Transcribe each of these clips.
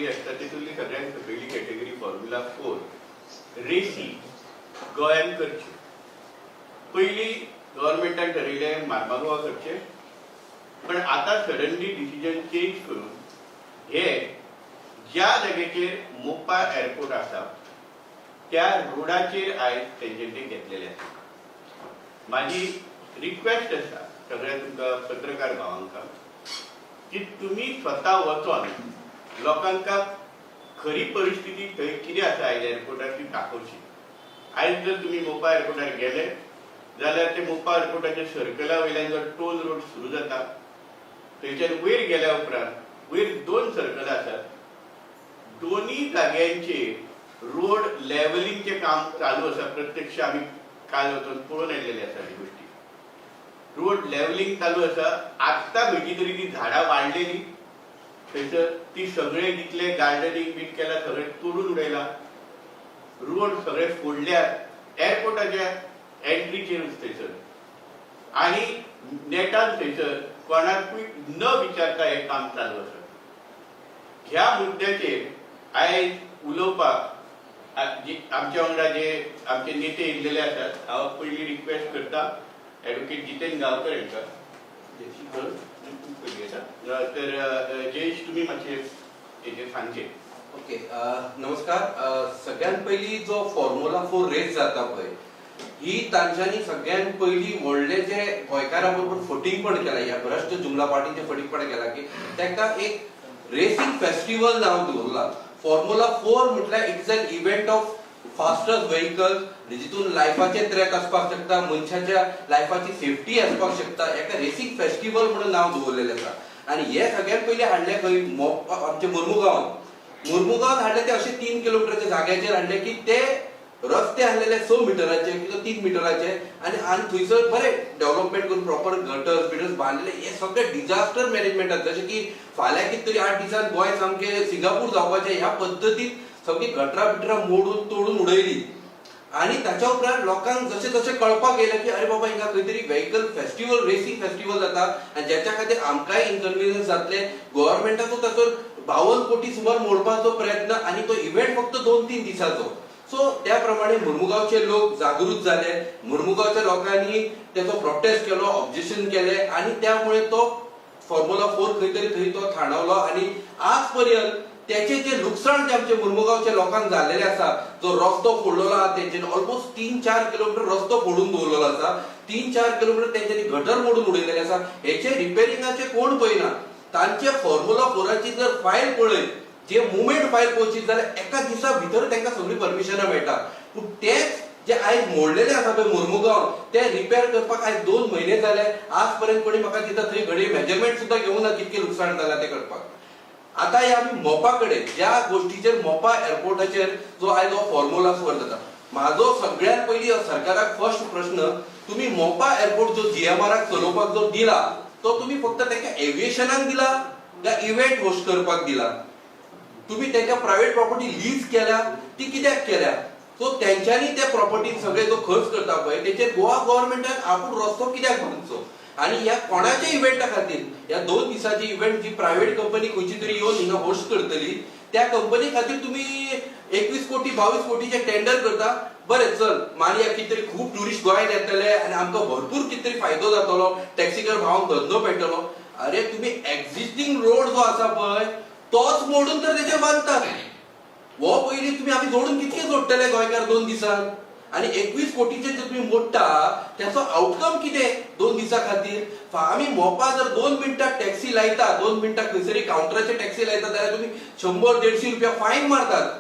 Category असता तितूंतली सगळ्यांत सकयली category formula 4 रेसी गोंयांत करची। पयलीं गव्हर्मेंटान ठरयलें मार्मागोवा करचें, पण आतां सडनली डिसिजन चेंज करून हे ज्या जाग्याचेर मोप्पा एअरपोर्ट आसा त्या रोडाचेर आयज तेंच्यांनी घेतलेले आसा। म्हाजी रिक्वेस्ट आसा सगळ्या तुमकां पत्रकार भावांका की तुमी स्वता वचोन लोकांक खरी परिस्थिती थंय कितें आसा आयज एअरपोर्टार ती दाखोवची। आयज जर तुमी मोप्पा एअरपोर्टार गेले जाल्यार ते मोप्पा एअरपोर्टाच्या सर्कला वयल्यान जर टोल रोड सुरू जाता थंयच्यान वयर गेल्या उपरांत वयर 2 सर्कलां आसात, दोनी जाग्यांचेर रोड लेवलिंगचे काम चालू आसा। प्रत्यक्ष आमी काल वचून पळोवन आयिल्ले आसा ह्यो गोश्टी। रोड लेवलिंग चालू आसा। आत्तां खंयची तरी ती झाडां वाडलेली थंयसर ती सगळे जितले गार्डनिंग बीन केला सगळे तोडून उडयला, रोड सगळे फोडल्यात एअरपोर्टाच्या एंट्रीचेरूच थंयसर, आनी नेटान थंयसर कोणाकूय न विचारता हें काम चालू आसा। ह्या मुद्द्याचेर आयज उलोवपाक आमच्या वांगडा जे आमचे नेते येयल्लेले आसात, हांव पयली रिक्वेस्ट करता एडवोकेट जितेन गांवकर हांकां। तर जयेश तुमी मातशें हेजेर सांगचें। ओके, नमस्कार। सगळ्यात पयली जो फॉर्म्युला 4 रेस जाता पळय ही तांच्यांनी सगळ्यात पयली व्हडले जे गोंयकारा बरोबर फटींगपण केला, ह्या भ्रश्ट जुमला पार्टीचे फटींगपण केला की ताका एक रेसिंग फेस्टिवल नाव दवरला। फॉर्म्युला 4 म्हटल्यार it is an event of fastest vehicle, जितून लायफाचे थ्रेट आसपाक शकता, मनशाच्या लायफाची सेफ्टी आसपाक शकता, एका रेसिंग फेस्टिवल म्हणून नाव दवरलेलें आसा। आणि हे सगळ्यात पयली हाडले खंय आमचे मुर्मुगांवान हाडले ते अशे 3 किलोमीटरच्या जाग्याचेर हाडले की ते रस्ते आसलेले 6 मिटराचे किंवा 3 मिटराचे आणि थंयसर बरे डेव्हलपमेंट करून प्रॉपर गटर्स बांधलेले। हे सगळे डिझास्टर मॅनेजमेंट आसा, जशें की फाल्यां कितें तरी 8 दिसांत गोंय सामकें सिंगापूर जावपाचें ह्या पद्दतीन सगळी गटरां बिटरां मोडून तोडून उडयली। आणि ताच्या उपरांत लोकांक जशें जशें कळपाक येयलें की अरे बाबा हिंगा खंय तरी व्हेइकल फेस्टिवल रेसिंग फेस्टिवल जाता आनी ज्याच्या खातीर आमकांय इनकन्विनियन्स जातले, गव्हर्मेंटाचो ताचो 52 कोटी सुमार मोडपाचो प्रयत्न आणि तो इव्हेंट फक्त 2-3 दिसांचो। सो त्या प्रमाणे मुर्मुगांवचे लोक जागृत झाले, मुर्मुगांवच्या लोकांनी त्याचो प्रोटेस्ट केलो, ऑब्जेक्शन केले आणि त्यामुळे तो फॉर्म्युला 4 खंय तरी थंय तो थांबवलो। आणि आज पर्यंत त्याचे जे नुकसाण जे आमच्या मुर्मुगांवच्या लोकांक झालेले आसा, जो रस्तो फोडलेलो आसा तेंच्यानी ऑलमोस्ट 3-4 किलोमीटर रस्तो फोडून दवरलेलो आसा, 3-4 किलोमीटर तेंच्यानी गटर मोडून उडयलेले आसा। हेचे रिपेरिंगाचे कोण पळयना। तांचे फॉर्म्युला 4ची जर फायल पळयत, जे मुवमेंट फायल पळोवची जाल्यार एका दिसा भितर तांकां सगळी परमिशनां मेळटा, पूण तेच जे आयज मोडलेले आसा पळय मुर्मुगांव ते रिपेअर करपाक आयज 2 म्हयने जाले। आज पर्यंत कोणी म्हाका दिता थंय घडये मेजरमेंट सुद्दां घेवंक ना कितके लुकसाण जाला ते कळपाक। आता या आमी मोपा कडेन ज्या गोष्टीचेर मोपा एअरपोर्टाचेर जो आयज हो फॉर्म्युला 4 जाता, म्हाजो सगळ्यात पयली सरकाराक फर्स्ट प्रश्न, तुम्ही मोपा एअरपोर्ट जो जीएमआराक चलोवपाक जो दिला तो तुम्ही फक्त ताका एव्हिएशनाक दिला काय इव्हेंट होस्ट करपाक दिला? तुम्ही त्याच्या प्रायव्हेट प्रॉपर्टी लीज केल्या, ती कित्याक केल्या? सो त्यांच्यानी त्या प्रॉपर्टीन सगळे जो खर्च करता पळय तेचेर गोवा गव्हर्नमेंटान आपूण रस्तो कित्याक बांदचो? आणि ह्या कोणाच्या इव्हेंटा खातीर ह्या 2 दिसाची इव्हेंट जी प्रायव्हेट कंपनी खंयची तरी येवन हिंगा होस्ट करतली त्या कंपनी खातीर तुम्ही 21 कोटी 22 कोटीचे टेंडर करता। बरें चल मानया कितें तरी खूब टुरिस्ट गोंयांत येतले आणि आमकां भरपूर कितें तरी फायदो जातलो, टॅक्सीकार भावांक धंदो पेटलो। अरे तुम्ही एक्झिस्टिंग रोड जो आसा पळय तोच मोडून तर तेचेर बांदतात। हो पयलीं तुम्ही आमी जोडून कितके जोडटले गोंयकार 2 दिसांत? आणि 21 कोटीचे जे तुम्ही मोडटा त्याचो आउटकम कितें 2 दिसा खातीर? आमी मोपा जर 2 मिनटां टॅक्सी लायता, 2 मिनटां खंयसरी काउंटराचेर टॅक्सी लायता जाल्यार तुम्ही 100-150 रुपया फायन मारतात।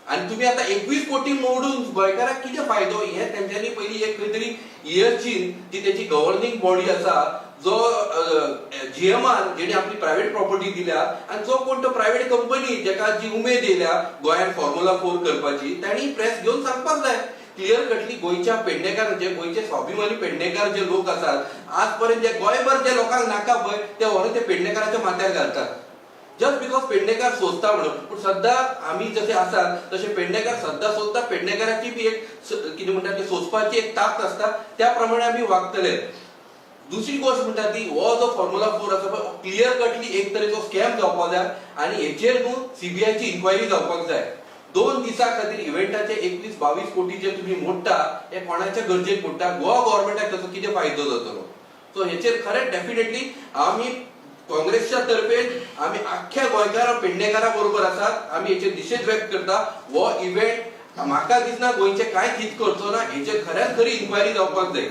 आणि तुम्ही आता 21 कोटी मोडून गोंयकाराक कितें फायदो? हे तेंच्यांनी पयली एक खंय तरी इयरचीन जी तेची गव्हर्निंग बॉडी आसा, जो जीएमआर जेणे आपली प्रायव्हेट प्रॉपर्टी दिल्या आणि जो कोण तो प्रायव्हेट कंपनी जेका जी उमेद येयल्या गोंयांत फॉर्म्युला 4 करपाची, तांणी प्रेस घेवन सांगपाक जाय क्लियर कटली गोंयच्या पेडणेकार जे गोंयचे स्वाभिमानी पेडणेकार जे लोक आसात, आज पर्यंत जे गोंयभर जे लोकांक नाका पळय ते व्हरून ते पेडणेकाराच्या माथ्यार घालतात जस्ट बिकॉज पेडणेकार सोदता म्हणून। पूण सद्दां आमी जशे आसात तशे पेडणेकार सद्दां सोदता, पेडणेकाराची बी एक कितें म्हणटा ती सोचपाची एक ताकद आसता, त्या प्रमाणे आमी वागतले। दुसरी गोष्ट म्हणटा ती हो जो फॉर्म्युला 4 आसा पळय क्लियर कटली एक तरेचो स्कॅम जावपाक जाय आनी हेचेर न्हू सीबीआयची इन्क्वायरी जावपाक जाय. 2 दिसा खातीर इव्हेंटाचे 21-22 कोटी जे तुम्ही मोडटा हे कोणाच्या गरजेक मोडटा, गोवा गव्हर्नमेंटाक ताचो कितें फायदो जातलो. सो हेचेर खरें डेफिनेटली आमी काँग्रेसच्या तर्फेन आमी आख्ख्या गोंयकारां पेडणेकारां बरोबर आसात. आमी हेचेर निशेध व्यक्त करता. हो इव्हेंट म्हाका दिसना गोंयचे कांयच हित करचो ना. हेचेर खऱ्यांत खरी इन्क्वायरी जावपाक जाय.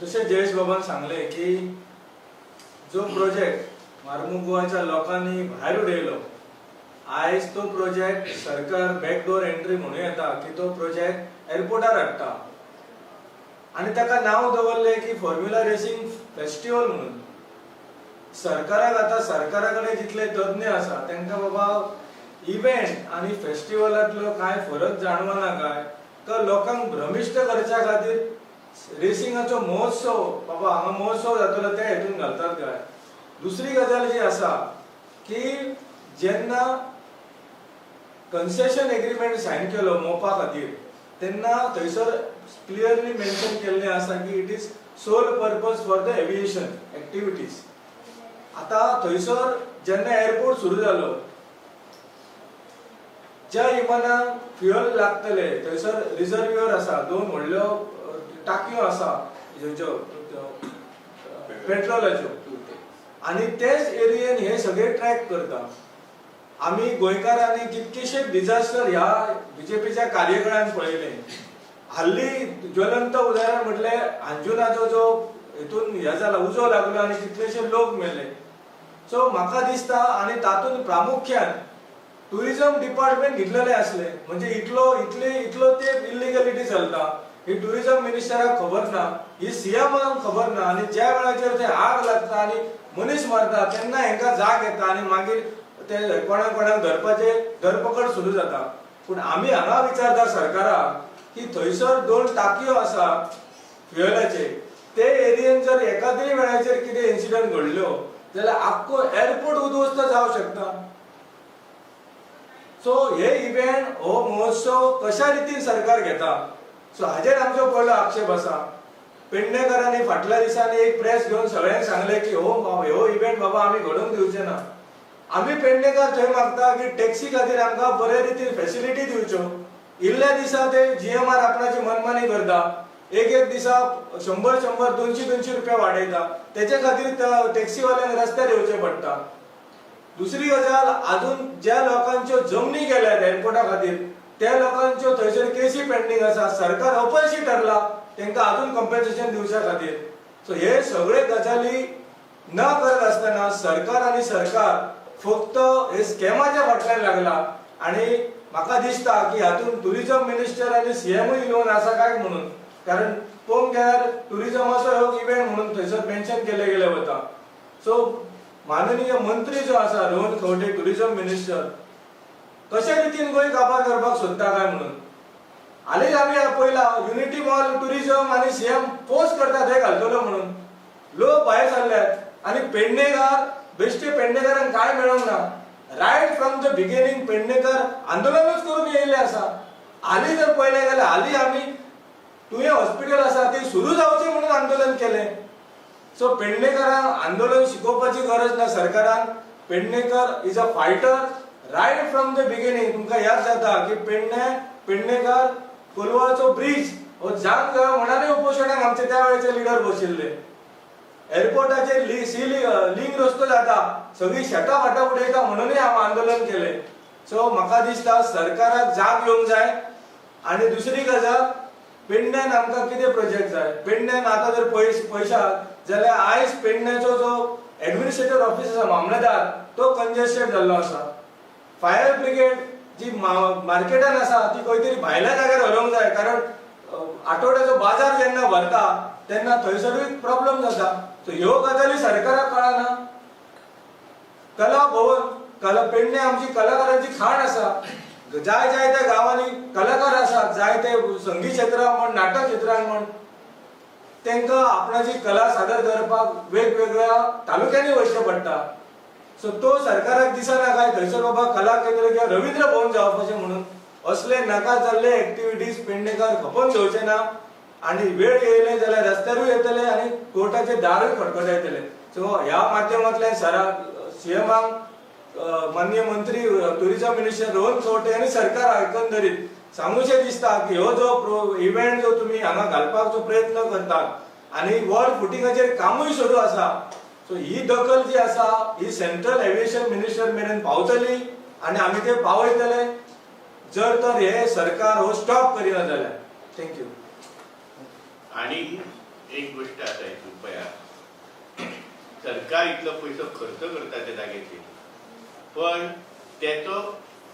जसे जयेश बाबान सांगले की जो प्रोजेक्ट मार्मुग गोवाच्या लोकांनी भायर उडयलो, आयज तो प्रोजेक्ट सरकार बॅकडोर एंट्री म्हणून येता की तो प्रोजेक्ट एअरपोर्टार हाडटा आणि ताका नाव दवरले की फॉर्म्युला रेसिंग फेस्टिवल म्हणून. सरकाराक आता सरकारा कडेन जितले तज्ञ आसा तांकां बाबा इव्हेंट आनी फेस्टिवलांतलो कांय फरक जाणवना काय, तर लोकांक भ्रमिश्ट करच्या खातीर रेसिंगाचो महोत्सव बाबा हांगा महोत्सव जातलो त्या हेतून घालतात काय. दुसरी गजाल जी आसा की जेन्ना कन्सेशन एग्रीमेंट सायन केलो मोपा खातीर तेन्ना थंयसर क्लियरली मेन्शन केल्लें आसा की it is sole purpose for the aviation activities. आता थंयसर जेन्ना एअरपोर्ट सुरू जालो, ज्या विमानाक फ्युअल लागतले थंयसर रिझर्व्युअर आसा, 2 व्हडल्यो टाकयो आसा पेट्रोलाच्यो आणि तेच एरियेन हे सगळे ट्रॅक करता. आमी गोंयकारांनी कितकेशे डिझास्टर ह्या बीजेपीच्या कार्यकाळान पळयले. हल्ली ज्वलंत उदाहरण म्हटले अंजुनाचो जो हेतून ह्या जाला उजो लागलो आणि कितलेशे लोक मेले. सो म्हाका दिसता आणि तातूंत प्रामुख्यान टुरिझम डिपार्टमेंट घेतलेले असले, म्हणजे इतलो ते इलिगलिटी चलता ही टुरिझम मिनिस्टराक खबर ना, ही सीएमाक खबर ना. आणि ज्या वेळाचेर ते आग लागता आणि मनीस मारता तेन्ना हेंका जाग येता आणि मागीर ते कोणाक धरपाचे धरपकड सुरू जाता. पूण आमी हांगा विचारता सरकाराक की थंयसर 2 टाकयो आसा फ्युएलाचे, ते एरियेन जर एकादरी वेळाचेर कितें इन्सिडंट घडल्यो जाल्यार आख्खो एअरपोर्ट उद्ध्वस्त जावंक शकता. सो हे इव्हेंट हो महोत्सव कशा रितीन सरकार घेता, सो हाजेर आमचो पयलो आक्षेप आसा. पेडणेकरांनी फाटल्या दिसांनी एक प्रेस घेवन सगळ्यांक सांगले की हो इव्हेंट बाबा आमी घडोवंक दिवचे ना. आमी पेडणेकार थंय मागता की टॅक्सी खातीर आमकां बरे रितीन फॅसिलिटी दिवच्यो. इल्ल्या दिसा ते जीएमआर आपणाची मनमानी करता, एक दिसा 100 200 रुपया वाडयता, तेच्या खातीर टॅक्सीवाल्यांक रस्त्यार येवचें पडटा. दुसरी गजाल, अजून ज्या लोकांच्यो जमनी गेल्यात एअरपोर्टा खातीर त्या लोकांच्यो थंयसर केसी पेंडिंग आसा. सरकार अपयशी ठरला तांकां अजून कॉम्पेन्सेशन दिवच्या खातीर. सो हे सगळे गजाली न करत आसतना सरकार फक्त हे स्कॅमाच्या फाटल्यान लागला. आणि म्हाका दिसता की हातून टुरिझम मिनिस्टर आनी सीएमूय इन्वॉल्व आसा काय म्हणून, कारण पळोवंक गेल्यार टुरिझमाचो हो इव्हेंट म्हणून थंयसर मेन्शन केले वता. सो माननीय मंत्री जो आसा रोहन खंवटे टुरिझम मिनिस्टर कशा रितीन गोंय काबार करपाक सोदता काय म्हणून. हालींच आमी पळयला युनिटी मॉल टुरिझम आनी सीएम पोस्ट करता थंय घालतलो म्हणून. लोक भायर सरल्यात आणि पेडणेकार बेश्टे पेडणेकारांक काय मेळोंक ना. Right from the beginning Pednekar आंदोलनच करून येयले आसा. हालीं जर पळयलें जाल्यार हालीं आमी तुवें हॉस्पिटल आसा ती सुरू जावचें म्हणून आंदोलन केलें. सो पेडणेकारांक आंदोलन शिकोवपाची गरज ना सरकारान. Pednekar is a fighter right from the beginning. तुमकां याद जाता की पेडणेकार कोलवाचो ब्रिज हो जांक म्हणणारे उपोशणाक आमचे त्या वेळेचे लिडर बशिल्ले. एअरपोर्टाचेर लिंक रस्तो जाता, सगळी शेतां फाटां उडयता म्हणूनय हांव आंदोलन केलें. सो म्हाका दिसता सरकाराक जाग येवंक जाय. आनी दुसरी गजाल, पेडण्यान आमकां कितें प्रोजेक्ट जाय. पेडण्यान आतां जर पळयशात जाल्यार आयज पेडण्याचो जो एडमिनिस्ट्रेटिव्ह ऑफिस आसा मामलेदार तो कंजेस्टेड जाल्लो आसा. फायर ब्रिगेड जी मार्केटान आसा ती खंय तरी भायल्या जाग्यार व्हरूंक जाय, कारण आठवड्याचो बाजार जेन्ना भरता तेन्ना थंयसरूय प्रॉब्लेम जाता. सो ह्यो गजाली सरकाराक कळना. कला भवन पेडणे आमची कलाकारांची खाण आसा. जाय त्या गावांनी कलाकार आसात, जाय ते संगीत क्षेत्रांत म्हण नाटक क्षेत्रांत म्हण तांकां आपणाची कला सादर करपाक वेगवेगळ्या तालुक्यांनी वयचें पडटा. सो तो सरकाराक दिसना काय थंयसर बाबा कला केंद्र किंवा रवींद्र भवन जावपाचें म्हणून. असले नाका जाल्ले ऍक्टिव्हिटीज पेडणेकर खपोवन घेवचे ना आणि वेळ येयले जाल्यार रस्त्यारूय येतले आणि कोर्टाचे दारूय खटखटायतले. सो ह्या माध्यमांतल्यान सीएमाक माननीय मंत्री टुरिझम मिनिस्टर रोहन खंवटे आनी सरकार एकंदरीत सांगूचे दिसता की हो जो इव्हेंट जो तुम्ही हांगा घालपाक जो प्रयत्न करतात आणि वर्ल्ड फुटिंगाचेर कामूय सुरू आसा, सो ही दखल जी आसा ही सेंट्रल एव्हिएशन मिनिस्टर मेरेन पावतली आणि आमी ते पावयतले जर तर हे सरकार हो स्टॉप करिना जाल्यार. थँक्यू. आणि एक गोष्ट आता हितून पळया, सरकार इतलो पयसो खर्च करता त्या जाग्याचेर, पण त्याचो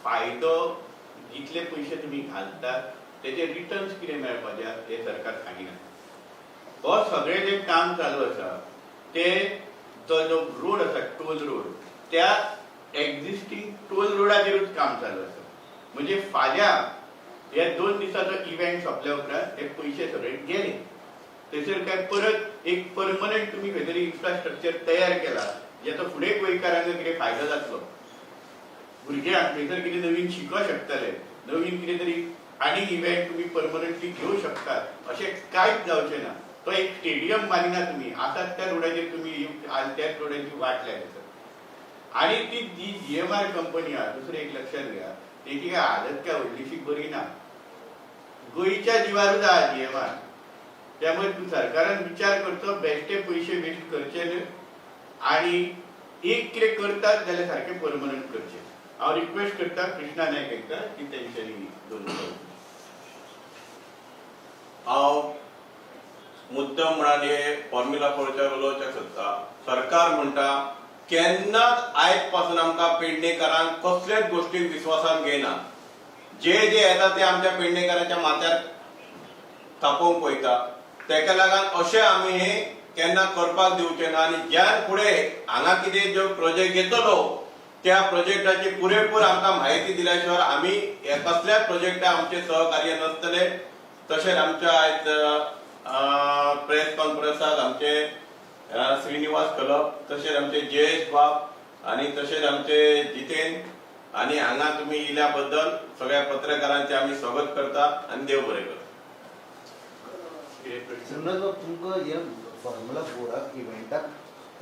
फायदो जितले पयशे तुम्ही घालतात त्याचे रिटर्न्स कितें मेळपाचे हे सरकार सांगिना. हो सगळें जे काम चालू आसा ते तो जो रोड आसा टोल रोड, त्या एक्झिस्टिंग टोल रोडाचेरूच काम चालू आसा. म्हणजे फाल्यां हे 2 दिसाचो इव्हेंट सोंपल्या उपरांत हे पयशे सगळे गेले. थंयसर काय परत एक परमनंट तुम्ही खंय तरी इन्फ्रास्ट्रक्चर तयार केला ज्याचो फुडें गोंयकारांक कितें फायदो जातलो, भुरग्यांक थंयसर कितें नवीन शिकूंक शकतले, नवीन कितें तरी आनी इव्हेंट तुम्ही परमनंटली घेवं शकतात, अशें कांयच जावचें ना. तो एक स्टेडियम मानिना तुम्ही, आताच त्या रोडाचेर तुम्ही त्याच रोडाची वाट लायता. आणि ती जी जीएमआर कंपनी आहा, दुसरें एक लक्षात घ्या, तेची काय हालत काय व्हडलीशी बरी ना. गोंयच्या जिवारूच आहा जीएमआर. त्यामुळे सरकारान विचार करचो, बेश्टे पयशे वेस्ट करचे न्हय आणि एक कितें करतात जाल्यार सारखे परमनंट करचे. हांव रिक्वेस्ट करता कृष्णा नायक हांकां की तेंच्यांनी दवरचो. हांव मुद्दम म्हणाले फॉर्म्युला 4च्या उलोवचें सोदता. सरकार म्हणटा केन्नाच आयज पासून आमकां पेडणेकरांक कसलेच गोष्टीक विश्वासान घेयना. जे येता ते आमच्या पेडणेकरांच्या माथ्यार थापोवंक पळयता. तेका लागून अशें आमी हे केन्ना करपाक दिवचे ना आनी ज्यान फुडें हांगा कितें जो प्रोजेक्ट येतलो त्या प्रोजेक्टाची पुरेपूर आमकां म्हायती दिल्या शिवाय आमी कसल्याच प्रोजेक्टाक आमचे सहकार्य नसतले. तशेंच आमच्या आयज प्रेस कॉन्फरन्साक आमचे श्रीनिवास कलप, तशेंच आमचे जयेश बाब आणि तशेंच आमचे जितेन आणि हांगा तुम्ही इल्या बद्दल सगळ्या पत्रकारांचे आम्ही स्वागत करता आणि देव बरें करता. तुमकां हे फॉर्म्युला 4 इव्हेंटाक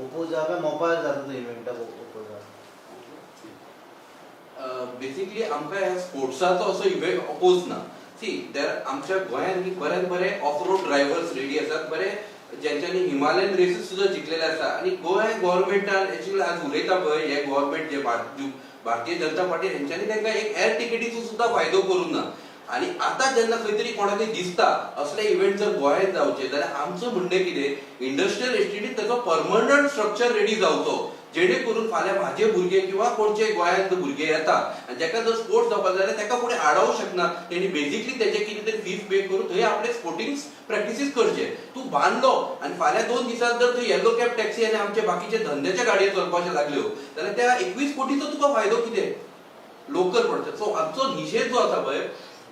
ओपोज आहा काय मोबायल जाता तो इव्हेंटाक ओपोज आहा? बेसिकली आमकां ह्या स्पोर्ट्साचो असो इव्हेंट अपोज ना. सी देर आमच्या गोंयांत बरेच बरे ऑफ रोड ड्रायव्हर्स रेडी आसात, बरे ज्यांच्यानी हिमालयन रेसीस सुद्धा जिंकलेले आसा. आणि गोंय गव्हर्नमेंटान एक्चुअली आज उलयता पळय हे गव्हर्नमेंट जे भारतीय जनता पार्टी हेंच्यांनी तांकां एक एअर टिकेटीचो सुद्धा फायदो करूंक ना. आणि आता जेन्ना खंय तरी कोणाक दिसता असले इव्हेंट जर गोंयांत जावचे जाल्यार आमचं म्हणणें कितें, इंडस्ट्रियल एस्टेटीत ताचो परमनंट स्ट्रक्चर रेडी जावचो, जेणे करून फाल्यां म्हाजे भुरगे किंवा कोणचे गोंयांत भुरगे येतात आनी जाका जर स्पोर्ट्स जावपाक जाय जाल्यार ताका फुडें आडावंक शकना. तेणी बेसिकली तेजे कितें तरी फीज पे करून थंय आपले स्पोर्टिंग प्रॅक्टिसीस करचे. तूं बांदलो आनी फाल्यां 2 दिसांत जर थंय येलो कॅब टॅक्सी आनी आमचे बाकीचे धंद्याच्या गाडयो चलपाच्यो लागल्यो जाल्यार त्या 21 कोटीचो तुका फायदो कितें लोकल पडटा. सो आमचो निशेध जो आसा पळय,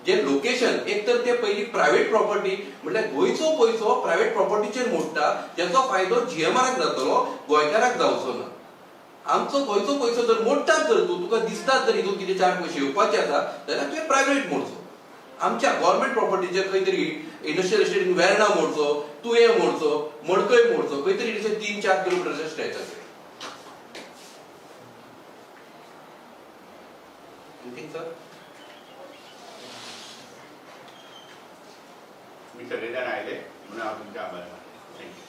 जे लोकेशन एक तर ते पहिली प्रायव्हेट प्रॉपर्टी म्हटल्यार गोंयचो पयसो प्रायव्हेट प्रॉपर्टीचेर मोडटा, ज्याचो फायदो जीएमआराक जातलो, गोंयकाराक जावचो ना. आमचो गोंयचो पयसो जर मोडटात जर तुका दिसतात जर हितून कितें 4 पयशे येवपाचे आसा जाल्यार तुवें प्रायव्हेट मोडचो. आमच्या गव्हर्नमेंट प्रॉपर्टीचेर खंय तरी इंडस्ट्रियल एस्टेटीन वेर्णा मोडचो, तुये मोडचो, मडकय मोडचो, खंय तरी 3-4 किलोमिटरच्या स्ट्रेचाचेर. सर मी सगळेजण आयले म्हणून हांव तुमचे आभार मानता. थँक्यू.